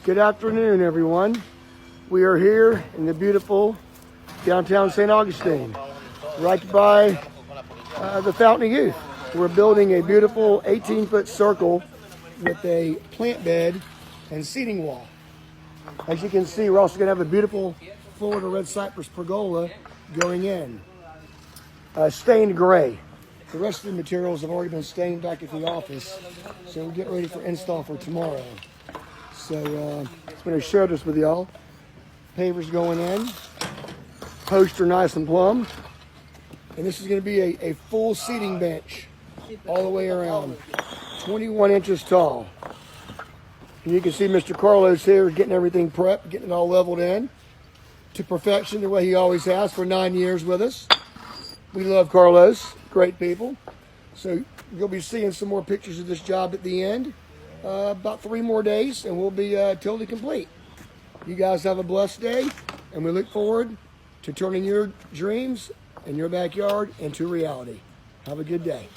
Good afternoon, everyone. We are here in the beautiful downtown St. Augustine, right by the Fountain of Youth. We're building a beautiful 18-foot circle with a plant bed and seating wall. As you can see, we're also going to have a beautiful Florida red cypress pergola going in. Stained gray. The rest of the materials have already been stained back at the office, so we'll get ready for install for tomorrow. So I'm going to share this with y'all. Pavers going in, poster nice and plumb, and this is going to be a full seating bench all the way around, 21 inches tall. And you can see Mr. Carlos here getting everything prepped, getting it all leveled in to perfection the way he always has for 9 years with us. We love Carlos, great people. So you'll be seeing some more pictures of this job at the end. About 3 more days and we'll be totally complete. You guys have a blessed day, and we look forward to turning your dreams in your backyard into reality. Have a good day.